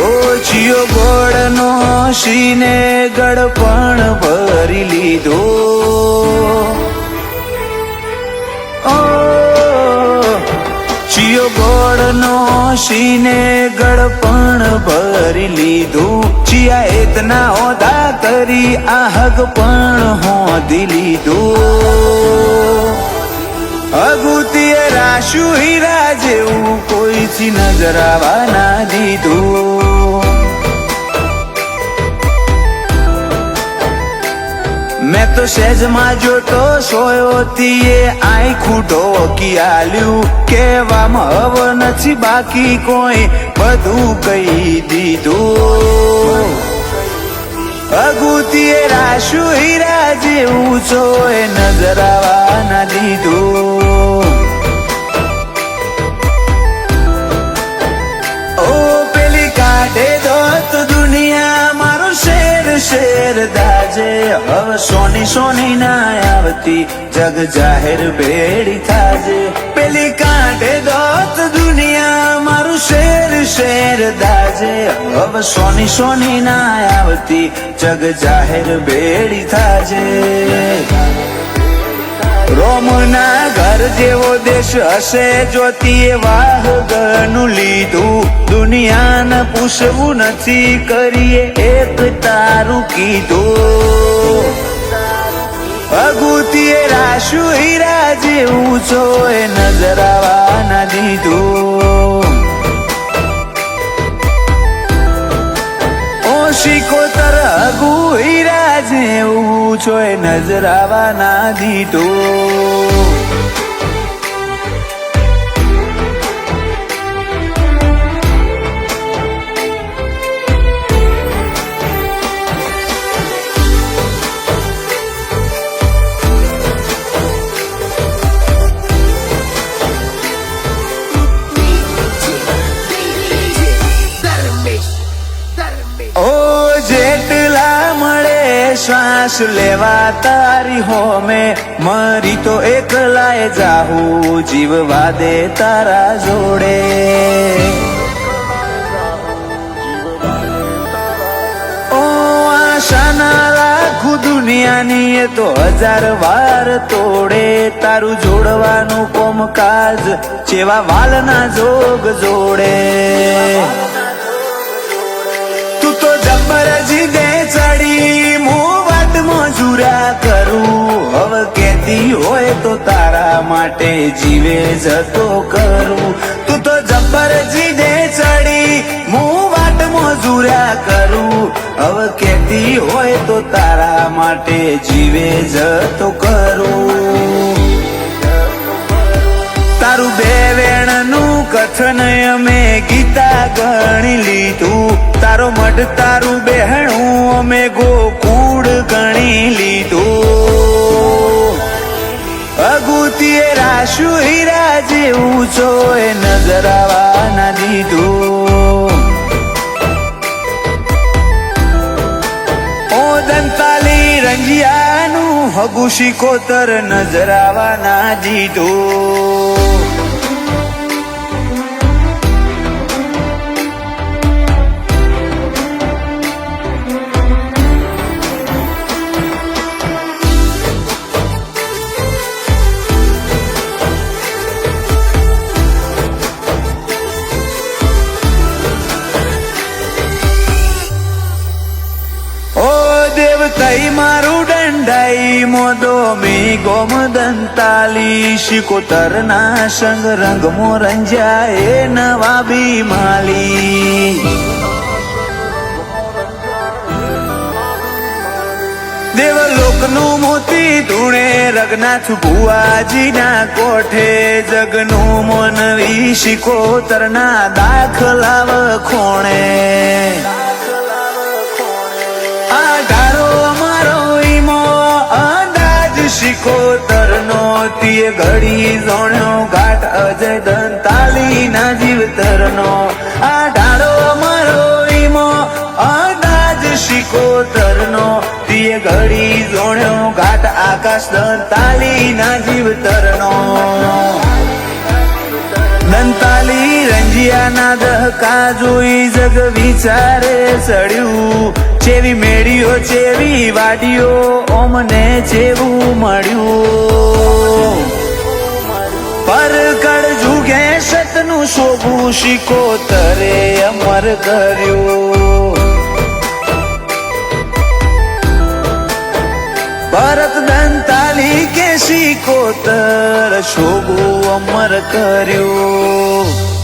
ઓછિયો ગોળનો શીને ગળપણ ભરી લીધો. ચિયો ગોળનો શીને ગળપણ ભરી લીધું. ચિયા એતના ઓદા કરી આ હગ પણ હોધી લીધું. અગુતીએ રાશુ હીરા જેવું કોઈથી નજરાવા ના દીધું. મેં તો સહેજમાં જોતો સોયોતીએ આઈ ખૂટો કિયાલ્યું. કહેવામાં હવ નથી બાકી કોઈ બધું કહી દીધું. અગુતીએ રાશુ હીરા જેવું ચોય નજરાવા ના દીધું. ઓ પેલી કાઢે દોત દુનિયા મારો શેર શેર દાજે. હવે સોની સોની ના આવતી જગ જાહેર ભેડી થાજે. પેલી કાઢે દોત દુનિયા મારું શેર શેર દાજે. હવે સોની સોની ના આવતી જગ જાહેર ભેડી થાજે. રોમના ઘર જેવો દેશ હશે જોતીએ વાહગનું લીધું. દુનિયાને પૂછવું નથી કરીએ એક તારું કીધું. અગુતીએ રાશુ હીરા જેવું ચોય નજરાવા ના દીધું. શિકોતર અગુ હીરા જેવું ચોય નજરાવા ના દીધું. જેટલા મળે શ્વાસ લેવા તારી હોમે મરી તો એકલાય જાહું જીવવા દે તારા જોડે. ઓ આશા ના રાખું દુનિયાની એ તો 1000 વાર તોડે. તારું જોડવાનું કોમકાજ જેવા વાલના જોગ જોડે. જબ્બર જીદે ચડી હું વાત મજૂરા કરું. હવે કેતી હોય તો તારા માટે જીવે જતો કરું. તું તો જબ્બર જીદે ચડી હું વાત મજૂરા કરું. હવે કેતી હોય તો તારા માટે જીવે જતો કરું. તારું બે વેણનું કથન અમે ગીતા ગણી લીધું. તારો મઢ તારું બહેણું અમે ગોકુળ ગણી લીધું. અગુતીએ રાશુ હીરા જેવું ચોય નજરાવા ના દીધું. ઓ દંતાલી રંજિયાનું હગુ શિકોતર નજરાવા ના દીધું. તઈ મારું દંડાઈ મોદો મી ગોમ દંતાલી. શિકોતર ના સંગ રંગ મો રંજાએ નવા બીમાલી. દેવલોકનું મોતી ધૂણે રઘનાથ ભુવાજીના કોઠે. જગનું મોનવી શિકોતર ના દાખલાવ ખોણે. શિકોતર નો તીએ ઘડી જોણ્યો ઘાટ અજય દંતાલી ના જીવતર નો. આ ઢાળો મારો ઈમો અંદાજ શિકોતર નો તીએ ઘડી જોણ્યો ઘાટ આકાશ દંતાલી ના જીવતર નો. દંતાલી રંજ કજિયાના દહકા જોઈ જગ વિચારે ચડ્યું ચેવી મેળીઓ ચેવી વાડીઓ ઓમને જેવું મળ્યું પર કળ જુગે સતનું શોભું શિકોતરે અમર કર્યું ભરત દંતાલી કે શિકોતર શોભું અમર કર્યું